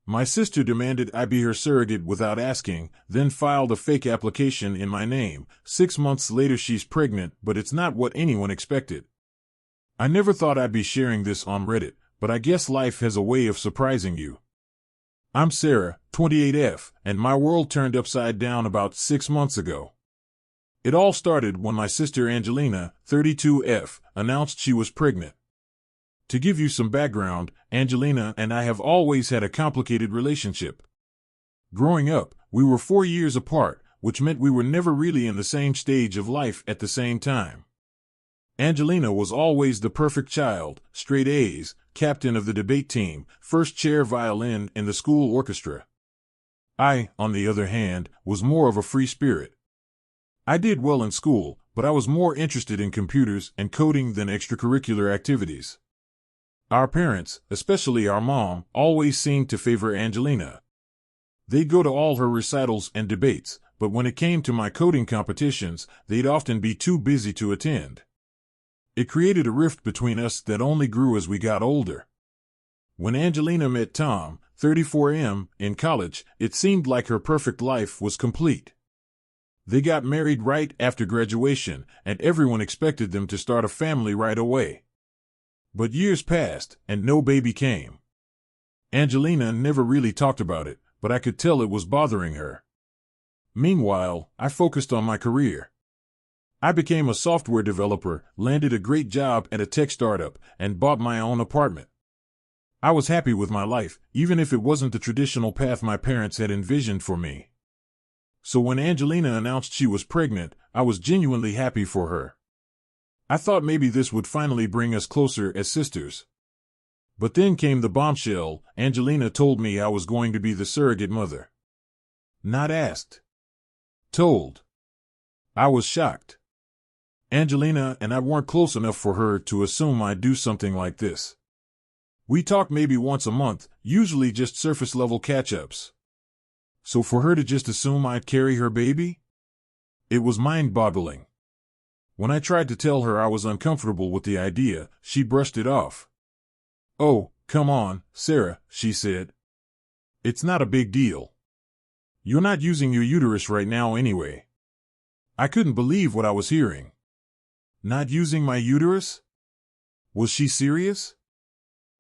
My sister demanded I be her surrogate without asking, then filed a fake application in my name. 6 months later she's pregnant, but it's not what anyone expected. I never thought I'd be sharing this on Reddit, but I guess life has a way of surprising you. I'm Sarah, 28F, and my world turned upside down about 6 months ago. It all started when my sister Angelina, 32F, announced she was pregnant. To give you some background, Angelina and I have always had a complicated relationship. Growing up, we were 4 years apart, which meant we were never really in the same stage of life at the same time. Angelina was always the perfect child, straight A's, captain of the debate team, first chair violin in the school orchestra. I, on the other hand, was more of a free spirit. I did well in school, but I was more interested in computers and coding than extracurricular activities. Our parents, especially our mom, always seemed to favor Angelina. They'd go to all her recitals and debates, but when it came to my coding competitions, they'd often be too busy to attend. It created a rift between us that only grew as we got older. When Angelina met Tom, 34M, in college, it seemed like her perfect life was complete. They got married right after graduation, and everyone expected them to start a family right away. But years passed, and no baby came. Angelina never really talked about it, but I could tell it was bothering her. Meanwhile, I focused on my career. I became a software developer, landed a great job at a tech startup, and bought my own apartment. I was happy with my life, even if it wasn't the traditional path my parents had envisioned for me. So when Angelina announced she was pregnant, I was genuinely happy for her. I thought maybe this would finally bring us closer as sisters. But then came the bombshell. Angelina told me I was going to be the surrogate mother. Not asked. Told. I was shocked. Angelina and I weren't close enough for her to assume I'd do something like this. We talk maybe once a month, usually just surface-level catch-ups. So for her to just assume I'd carry her baby? It was mind-boggling. When I tried to tell her I was uncomfortable with the idea, she brushed it off. "Oh, come on, Sarah," she said. "It's not a big deal. You're not using your uterus right now anyway." I couldn't believe what I was hearing. Not using my uterus? Was she serious?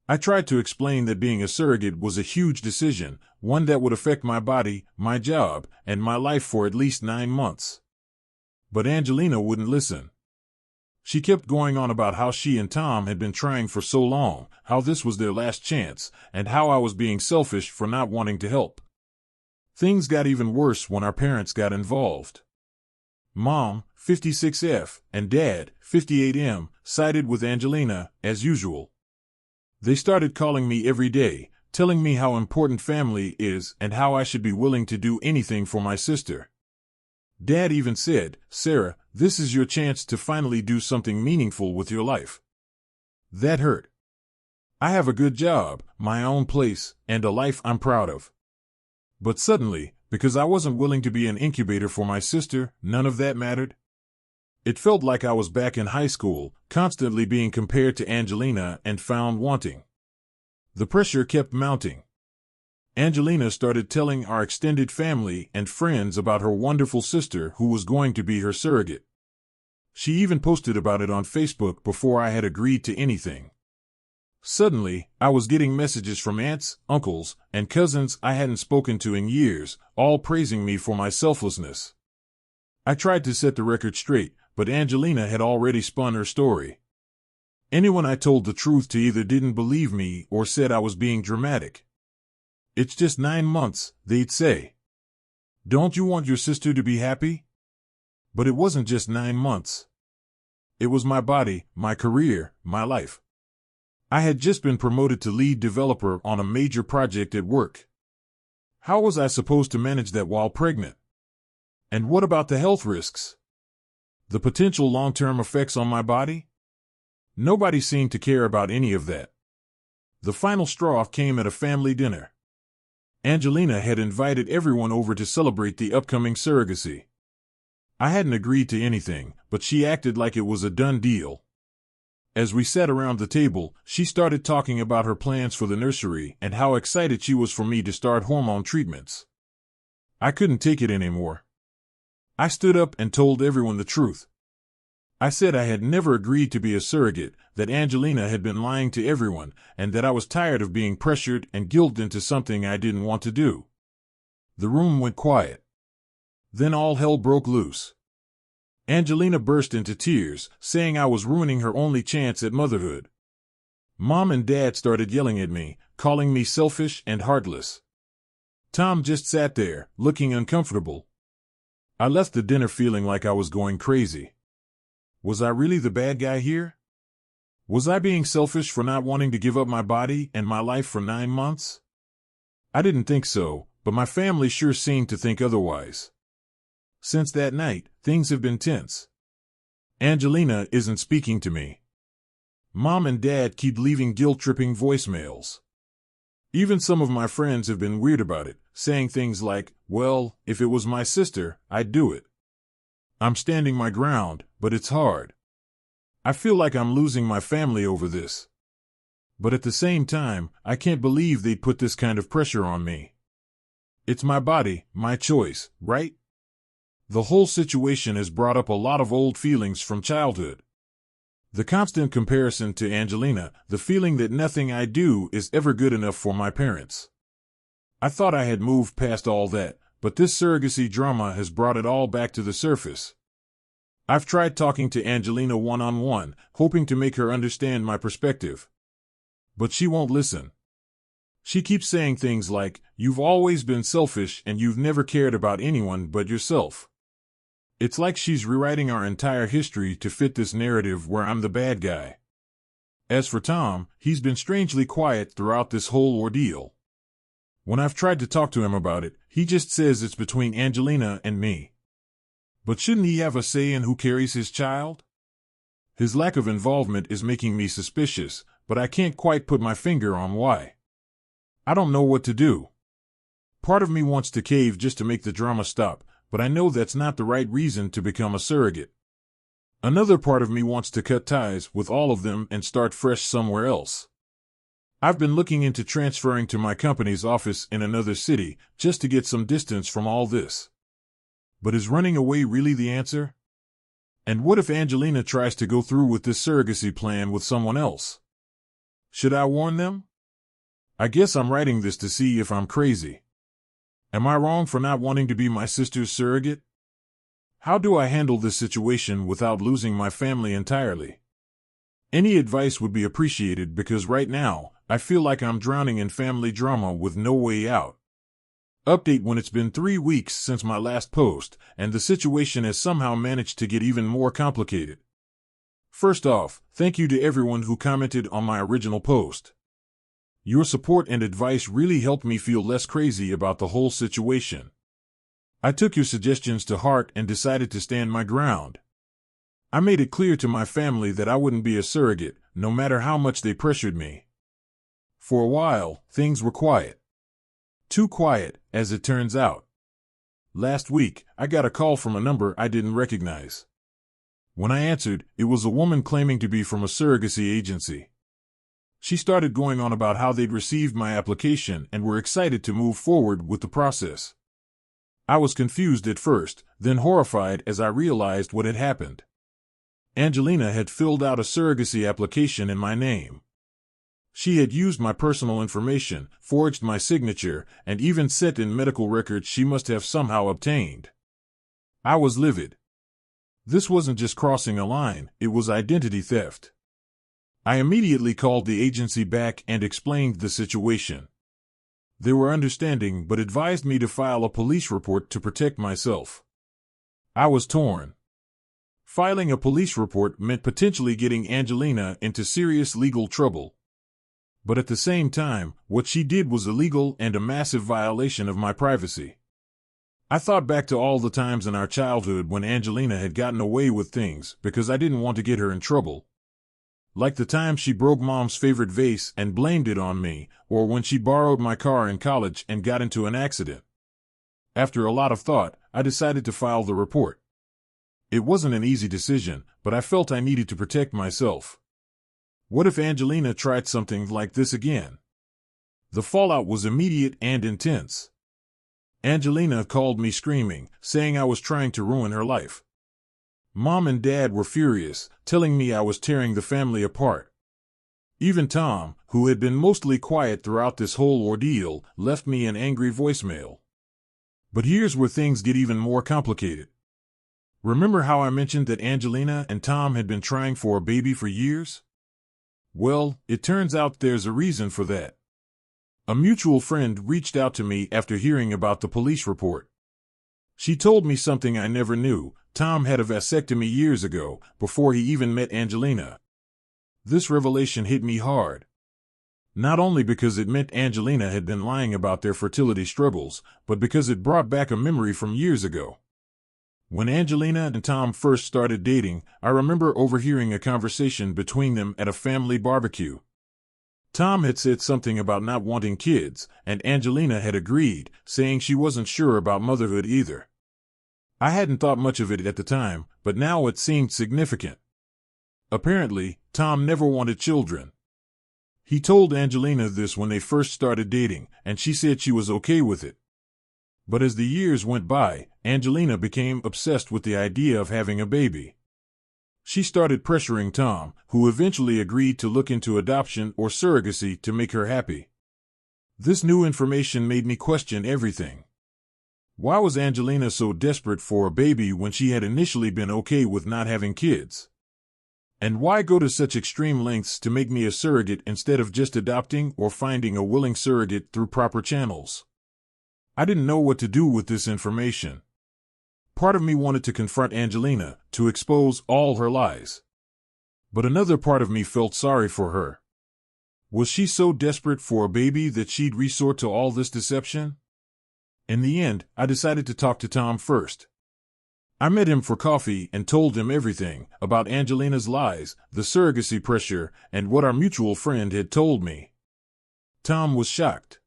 I tried to explain that being a surrogate was a huge decision, one that would affect my body, my job, and my life for at least 9 months. But Angelina wouldn't listen. She kept going on about how she and Tom had been trying for so long, how this was their last chance, and how I was being selfish for not wanting to help. Things got even worse when our parents got involved. Mom, 56F, and Dad, 58M, sided with Angelina, as usual. They started calling me every day, telling me how important family is and how I should be willing to do anything for my sister. Dad even said, "Sarah, this is your chance to finally do something meaningful with your life." That hurt. I have a good job, my own place, and a life I'm proud of. But suddenly, because I wasn't willing to be an incubator for my sister, none of that mattered. It felt like I was back in high school, constantly being compared to Angelina and found wanting. The pressure kept mounting. Angelina started telling our extended family and friends about her wonderful sister who was going to be her surrogate. She even posted about it on Facebook before I had agreed to anything. Suddenly, I was getting messages from aunts, uncles, and cousins I hadn't spoken to in years, all praising me for my selflessness. I tried to set the record straight, but Angelina had already spun her story. Anyone I told the truth to either didn't believe me or said I was being dramatic. "It's just 9 months," they'd say. "Don't you want your sister to be happy?" But it wasn't just 9 months. It was my body, my career, my life. I had just been promoted to lead developer on a major project at work. How was I supposed to manage that while pregnant? And what about the health risks? The potential long-term effects on my body? Nobody seemed to care about any of that. The final straw came at a family dinner. Angelina had invited everyone over to celebrate the upcoming surrogacy. I hadn't agreed to anything, but she acted like it was a done deal. As we sat around the table, she started talking about her plans for the nursery and how excited she was for me to start hormone treatments. I couldn't take it anymore. I stood up and told everyone the truth. I said I had never agreed to be a surrogate, that Angelina had been lying to everyone, and that I was tired of being pressured and guilted into something I didn't want to do. The room went quiet. Then all hell broke loose. Angelina burst into tears, saying I was ruining her only chance at motherhood. Mom and Dad started yelling at me, calling me selfish and heartless. Tom just sat there, looking uncomfortable. I left the dinner feeling like I was going crazy. Was I really the bad guy here? Was I being selfish for not wanting to give up my body and my life for 9 months? I didn't think so, but my family sure seemed to think otherwise. Since that night, things have been tense. Angelina isn't speaking to me. Mom and Dad keep leaving guilt-tripping voicemails. Even some of my friends have been weird about it, saying things like, well, if it was my sister, I'd do it. I'm standing my ground, but it's hard. I feel like I'm losing my family over this. But at the same time, I can't believe they'd put this kind of pressure on me. It's my body, my choice, right? The whole situation has brought up a lot of old feelings from childhood. The constant comparison to Angelina, the feeling that nothing I do is ever good enough for my parents. I thought I had moved past all that, but this surrogacy drama has brought it all back to the surface. I've tried talking to Angelina one-on-one, hoping to make her understand my perspective. But she won't listen. She keeps saying things like, you've always been selfish and you've never cared about anyone but yourself. It's like she's rewriting our entire history to fit this narrative where I'm the bad guy. As for Tom, he's been strangely quiet throughout this whole ordeal. When I've tried to talk to him about it, he just says it's between Angelina and me. But shouldn't he have a say in who carries his child? His lack of involvement is making me suspicious, but I can't quite put my finger on why. I don't know what to do. Part of me wants to cave just to make the drama stop, but I know that's not the right reason to become a surrogate. Another part of me wants to cut ties with all of them and start fresh somewhere else. I've been looking into transferring to my company's office in another city just to get some distance from all this. But is running away really the answer? And what if Angelina tries to go through with this surrogacy plan with someone else? Should I warn them? I guess I'm writing this to see if I'm crazy. Am I wrong for not wanting to be my sister's surrogate? How do I handle this situation without losing my family entirely? Any advice would be appreciated because right now, I feel like I'm drowning in family drama with no way out. Update when it's been 3 weeks since my last post, and the situation has somehow managed to get even more complicated. First off, thank you to everyone who commented on my original post. Your support and advice really helped me feel less crazy about the whole situation. I took your suggestions to heart and decided to stand my ground. I made it clear to my family that I wouldn't be a surrogate, no matter how much they pressured me. For a while, things were quiet. Too quiet, as it turns out. Last week, I got a call from a number I didn't recognize. When I answered, it was a woman claiming to be from a surrogacy agency. She started going on about how they'd received my application and were excited to move forward with the process. I was confused at first, then horrified as I realized what had happened. Angelina had filled out a surrogacy application in my name. She had used my personal information, forged my signature, and even sent in medical records she must have somehow obtained. I was livid. This wasn't just crossing a line, it was identity theft. I immediately called the agency back and explained the situation. They were understanding but advised me to file a police report to protect myself. I was torn. Filing a police report meant potentially getting Angelina into serious legal trouble. But at the same time, what she did was illegal and a massive violation of my privacy. I thought back to all the times in our childhood when Angelina had gotten away with things because I didn't want to get her in trouble. Like the time she broke Mom's favorite vase and blamed it on me, or when she borrowed my car in college and got into an accident. After a lot of thought, I decided to file the report. It wasn't an easy decision, but I felt I needed to protect myself. What if Angelina tried something like this again? The fallout was immediate and intense. Angelina called me screaming, saying I was trying to ruin her life. Mom and Dad were furious, telling me I was tearing the family apart. Even Tom, who had been mostly quiet throughout this whole ordeal, left me an angry voicemail. But here's where things get even more complicated. Remember how I mentioned that Angelina and Tom had been trying for a baby for years? Well, it turns out there's a reason for that. A mutual friend reached out to me after hearing about the police report. She told me something I never knew. Tom had a vasectomy years ago, before he even met Angelina. This revelation hit me hard. Not only because it meant Angelina had been lying about their fertility struggles, but because it brought back a memory from years ago. When Angelina and Tom first started dating, I remember overhearing a conversation between them at a family barbecue. Tom had said something about not wanting kids, and Angelina had agreed, saying she wasn't sure about motherhood either. I hadn't thought much of it at the time, but now it seemed significant. Apparently, Tom never wanted children. He told Angelina this when they first started dating, and she said she was okay with it. But as the years went by, Angelina became obsessed with the idea of having a baby. She started pressuring Tom, who eventually agreed to look into adoption or surrogacy to make her happy. This new information made me question everything. Why was Angelina so desperate for a baby when she had initially been okay with not having kids? And why go to such extreme lengths to make me a surrogate instead of just adopting or finding a willing surrogate through proper channels? I didn't know what to do with this information. Part of me wanted to confront Angelina, to expose all her lies. But another part of me felt sorry for her. Was she so desperate for a baby that she'd resort to all this deception? In the end, I decided to talk to Tom first. I met him for coffee and told him everything about Angelina's lies, the surrogacy pressure, and what our mutual friend had told me. Tom was shocked.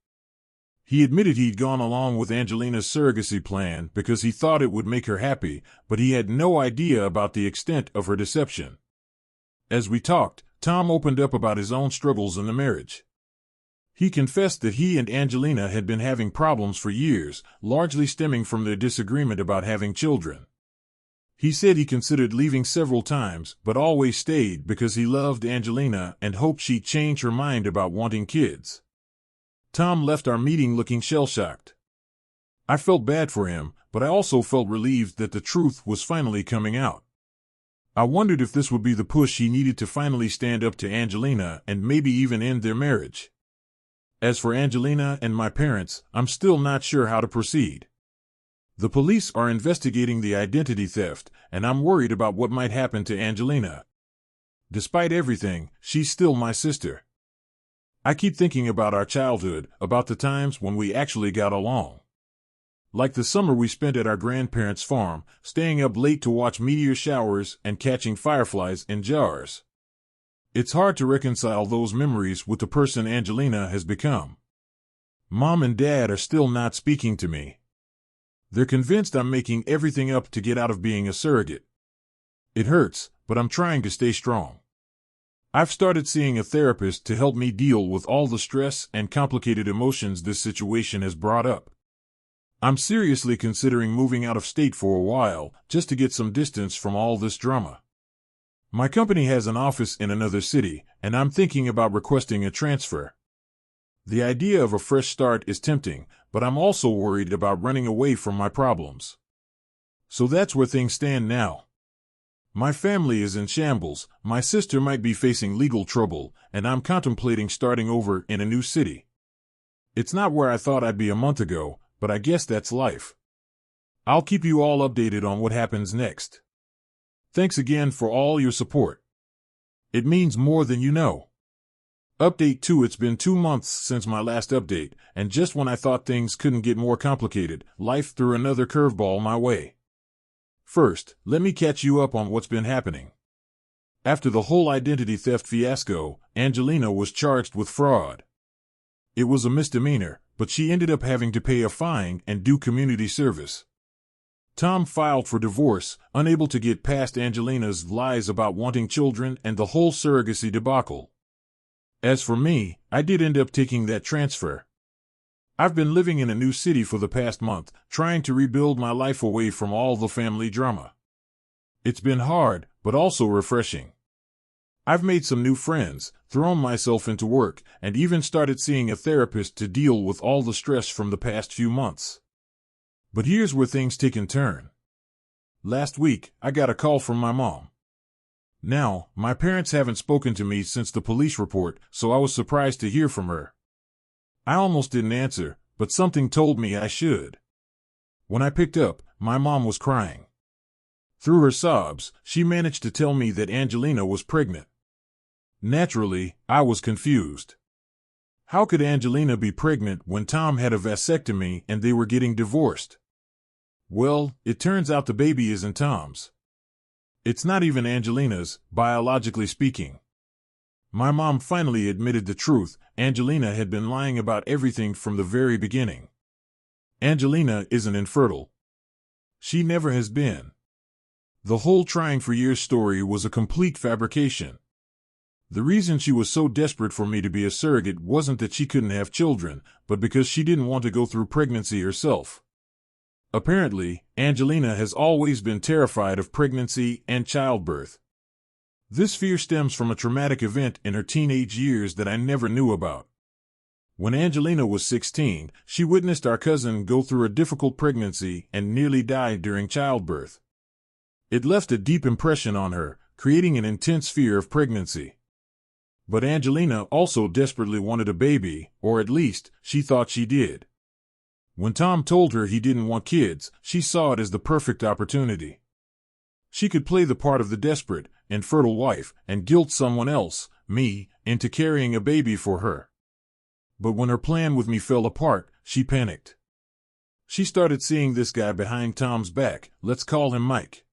He admitted he'd gone along with Angelina's surrogacy plan because he thought it would make her happy, but he had no idea about the extent of her deception. As we talked, Tom opened up about his own struggles in the marriage. He confessed that he and Angelina had been having problems for years, largely stemming from their disagreement about having children. He said he considered leaving several times, but always stayed because he loved Angelina and hoped she'd change her mind about wanting kids. Tom left our meeting looking shell-shocked. I felt bad for him, but I also felt relieved that the truth was finally coming out. I wondered if this would be the push he needed to finally stand up to Angelina and maybe even end their marriage. As for Angelina and my parents, I'm still not sure how to proceed. The police are investigating the identity theft, and I'm worried about what might happen to Angelina. Despite everything, she's still my sister. I keep thinking about our childhood, about the times when we actually got along. Like the summer we spent at our grandparents' farm, staying up late to watch meteor showers and catching fireflies in jars. It's hard to reconcile those memories with the person Angelina has become. Mom and Dad are still not speaking to me. They're convinced I'm making everything up to get out of being a surrogate. It hurts, but I'm trying to stay strong. I've started seeing a therapist to help me deal with all the stress and complicated emotions this situation has brought up. I'm seriously considering moving out of state for a while, just to get some distance from all this drama. My company has an office in another city, and I'm thinking about requesting a transfer. The idea of a fresh start is tempting, but I'm also worried about running away from my problems. So that's where things stand now. My family is in shambles, my sister might be facing legal trouble, and I'm contemplating starting over in a new city. It's not where I thought I'd be a month ago, but I guess that's life. I'll keep you all updated on what happens next. Thanks again for all your support. It means more than you know. Update 2. It's been 2 months since my last update, and just when I thought things couldn't get more complicated, life threw another curveball my way. First, let me catch you up on what's been happening. After the whole identity theft fiasco, Angelina was charged with fraud. It was a misdemeanor, but she ended up having to pay a fine and do community service. Tom filed for divorce, unable to get past Angelina's lies about wanting children and the whole surrogacy debacle. As for me, I did end up taking that transfer. I've been living in a new city for the past month, trying to rebuild my life away from all the family drama. It's been hard, but also refreshing. I've made some new friends, thrown myself into work, and even started seeing a therapist to deal with all the stress from the past few months. But here's where things take a turn. Last week, I got a call from my mom. Now, my parents haven't spoken to me since the police report, so I was surprised to hear from her. I almost didn't answer, but something told me I should. When I picked up, my mom was crying. Through her sobs, she managed to tell me that Angelina was pregnant. Naturally, I was confused. How could Angelina be pregnant when Tom had a vasectomy and they were getting divorced? Well, it turns out the baby isn't Tom's. It's not even Angelina's, biologically speaking. My mom finally admitted the truth. Angelina had been lying about everything from the very beginning. Angelina isn't infertile. She never has been. The whole trying for years story was a complete fabrication. The reason she was so desperate for me to be a surrogate wasn't that she couldn't have children, but because she didn't want to go through pregnancy herself. Apparently, Angelina has always been terrified of pregnancy and childbirth. This fear stems from a traumatic event in her teenage years that I never knew about. When Angelina was 16, she witnessed our cousin go through a difficult pregnancy and nearly died during childbirth. It left a deep impression on her, creating an intense fear of pregnancy. But Angelina also desperately wanted a baby, or at least, she thought she did. When Tom told her he didn't want kids, she saw it as the perfect opportunity. She could play the part of the desperate, infertile wife and guilt someone else, me, into carrying a baby for her. But when her plan with me fell apart, she panicked. She started seeing this guy behind Tom's back, let's call him Mike.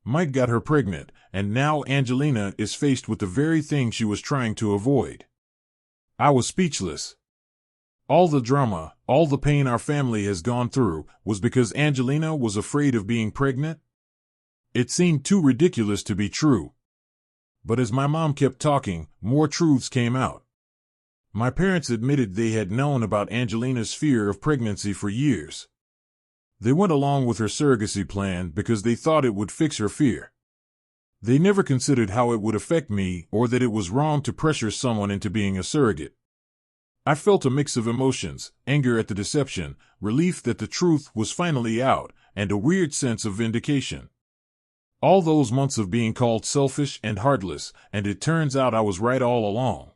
Mike got her pregnant, and now Angelina is faced with the very thing she was trying to avoid. I was speechless. All the drama, all the pain our family has gone through, was because Angelina was afraid of being pregnant? It seemed too ridiculous to be true. But as my mom kept talking, more truths came out. My parents admitted they had known about Angelina's fear of pregnancy for years. They went along with her surrogacy plan because they thought it would fix her fear. They never considered how it would affect me or that it was wrong to pressure someone into being a surrogate. I felt a mix of emotions, anger at the deception, relief that the truth was finally out, and a weird sense of vindication. All those months of being called selfish and heartless, and it turns out I was right all along.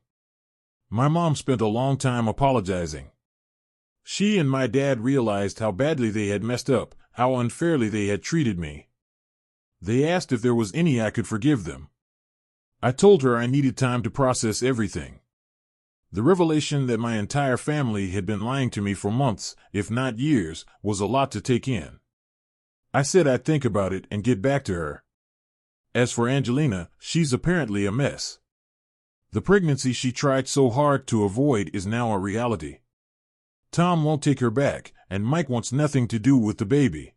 My mom spent a long time apologizing. She and my dad realized how badly they had messed up, how unfairly they had treated me. They asked if there was any I could forgive them. I told her I needed time to process everything. The revelation that my entire family had been lying to me for months, if not years, was a lot to take in. I said I'd think about it and get back to her. As for Angelina, she's apparently a mess. The pregnancy she tried so hard to avoid is now a reality. Tom won't take her back, and Mike wants nothing to do with the baby.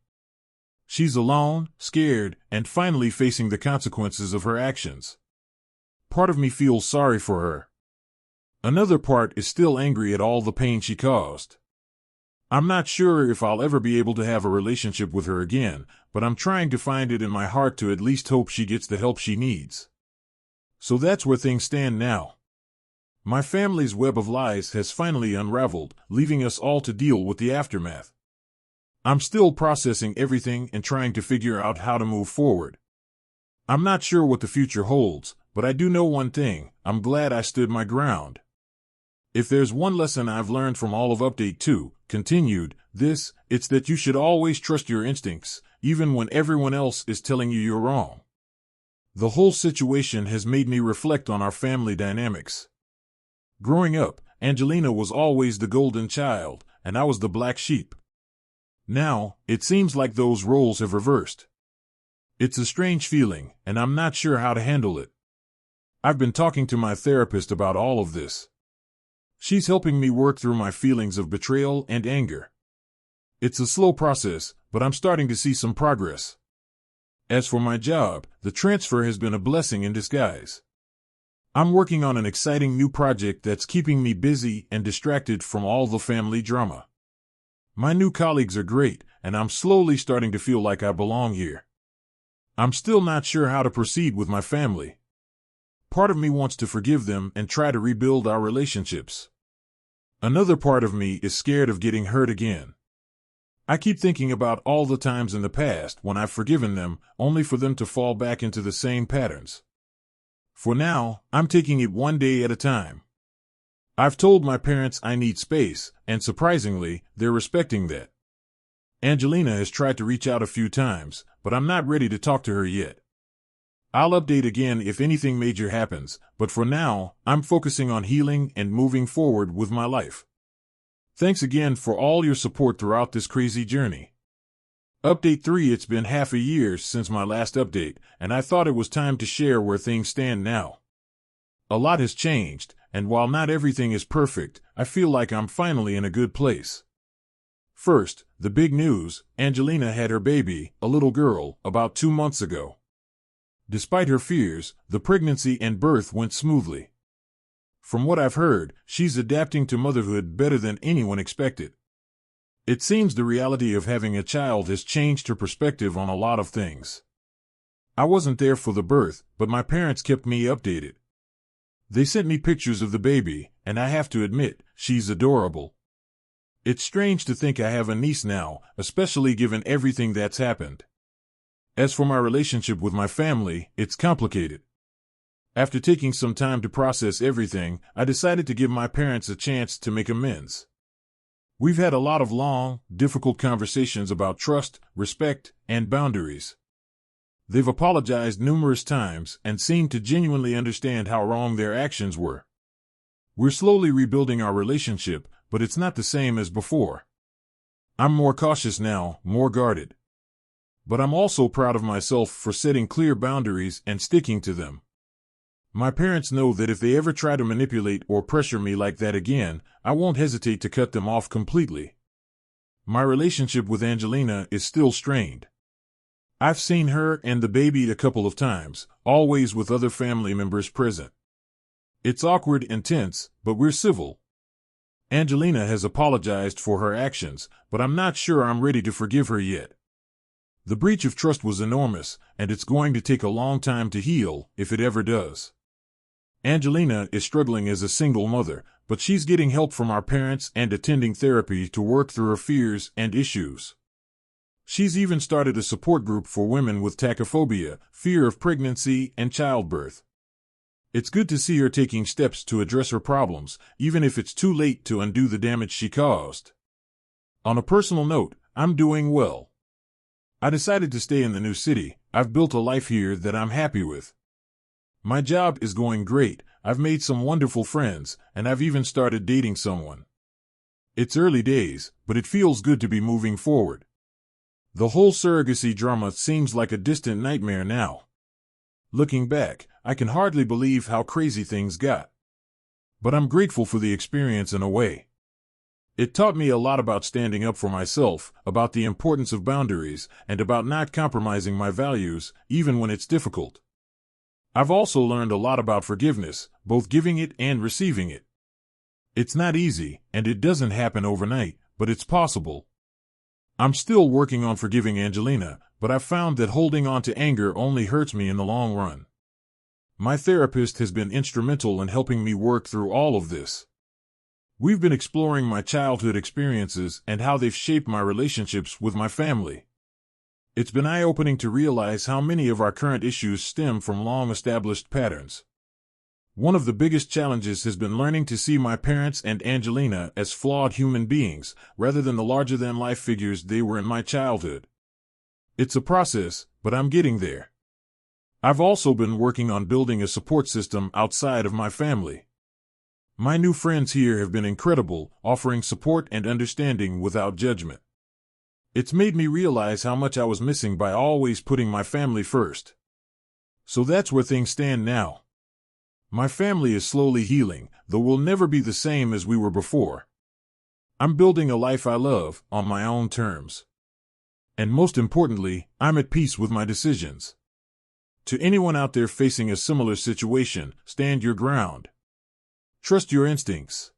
She's alone, scared, and finally facing the consequences of her actions. Part of me feels sorry for her. Another part is still angry at all the pain she caused. I'm not sure if I'll ever be able to have a relationship with her again, but I'm trying to find it in my heart to at least hope she gets the help she needs. So that's where things stand now. My family's web of lies has finally unraveled, leaving us all to deal with the aftermath. I'm still processing everything and trying to figure out how to move forward. I'm not sure what the future holds, but I do know one thing: I'm glad I stood my ground. If there's one lesson I've learned from all of Update 2, continued, it's that you should always trust your instincts, even when everyone else is telling you you're wrong. The whole situation has made me reflect on our family dynamics. Growing up, Angelina was always the golden child, and I was the black sheep. Now, it seems like those roles have reversed. It's a strange feeling, and I'm not sure how to handle it. I've been talking to my therapist about all of this. She's helping me work through my feelings of betrayal and anger. It's a slow process, but I'm starting to see some progress. As for my job, the transfer has been a blessing in disguise. I'm working on an exciting new project that's keeping me busy and distracted from all the family drama. My new colleagues are great, and I'm slowly starting to feel like I belong here. I'm still not sure how to proceed with my family. Part of me wants to forgive them and try to rebuild our relationships. Another part of me is scared of getting hurt again. I keep thinking about all the times in the past when I've forgiven them, only for them to fall back into the same patterns. For now, I'm taking it one day at a time. I've told my parents I need space, and surprisingly, they're respecting that. Angelina has tried to reach out a few times, but I'm not ready to talk to her yet. I'll update again if anything major happens, but for now, I'm focusing on healing and moving forward with my life. Thanks again for all your support throughout this crazy journey. Update 3. It's been half a year since my last update, and I thought it was time to share where things stand now. A lot has changed, and while not everything is perfect, I feel like I'm finally in a good place. First, the big news: Angelina had her baby, a little girl, about 2 months ago. Despite her fears, the pregnancy and birth went smoothly. From what I've heard, she's adapting to motherhood better than anyone expected. It seems the reality of having a child has changed her perspective on a lot of things. I wasn't there for the birth, but my parents kept me updated. They sent me pictures of the baby, and I have to admit, she's adorable. It's strange to think I have a niece now, especially given everything that's happened. As for my relationship with my family, it's complicated. After taking some time to process everything, I decided to give my parents a chance to make amends. We've had a lot of long, difficult conversations about trust, respect, and boundaries. They've apologized numerous times and seemed to genuinely understand how wrong their actions were. We're slowly rebuilding our relationship, but it's not the same as before. I'm more cautious now, more guarded. But I'm also proud of myself for setting clear boundaries and sticking to them. My parents know that if they ever try to manipulate or pressure me like that again, I won't hesitate to cut them off completely. My relationship with Angelina is still strained. I've seen her and the baby a couple of times, always with other family members present. It's awkward and tense, but we're civil. Angelina has apologized for her actions, but I'm not sure I'm ready to forgive her yet. The breach of trust was enormous, and it's going to take a long time to heal, if it ever does. Angelina is struggling as a single mother, but she's getting help from our parents and attending therapy to work through her fears and issues. She's even started a support group for women with tachyphobia, fear of pregnancy and childbirth. It's good to see her taking steps to address her problems, even if it's too late to undo the damage she caused. On a personal note, I'm doing well. I decided to stay in the new city. I've built a life here that I'm happy with. My job is going great, I've made some wonderful friends, and I've even started dating someone. It's early days, but it feels good to be moving forward. The whole surrogacy drama seems like a distant nightmare now. Looking back, I can hardly believe how crazy things got. But I'm grateful for the experience in a way. It taught me a lot about standing up for myself, about the importance of boundaries, and about not compromising my values, even when it's difficult. I've also learned a lot about forgiveness, both giving it and receiving it. It's not easy, and it doesn't happen overnight, but it's possible. I'm still working on forgiving Angelina, but I've found that holding on to anger only hurts me in the long run. My therapist has been instrumental in helping me work through all of this. We've been exploring my childhood experiences and how they've shaped my relationships with my family. It's been eye-opening to realize how many of our current issues stem from long-established patterns. One of the biggest challenges has been learning to see my parents and Angelina as flawed human beings, rather than the larger-than-life figures they were in my childhood. It's a process, but I'm getting there. I've also been working on building a support system outside of my family. My new friends here have been incredible, offering support and understanding without judgment. It's made me realize how much I was missing by always putting my family first. So that's where things stand now. My family is slowly healing, though we'll never be the same as we were before. I'm building a life I love, on my own terms. And most importantly, I'm at peace with my decisions. To anyone out there facing a similar situation, stand your ground. Trust your instincts.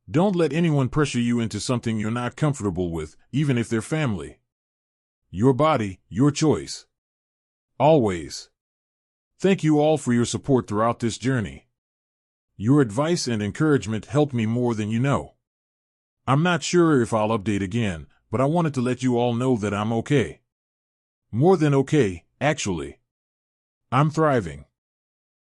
Don't let anyone pressure you into something you're not comfortable with, even if they're family. Your body, your choice. Always. Thank you all for your support throughout this journey. Your advice and encouragement helped me more than you know. I'm not sure if I'll update again, but I wanted to let you all know that I'm okay. More than okay, actually. I'm thriving.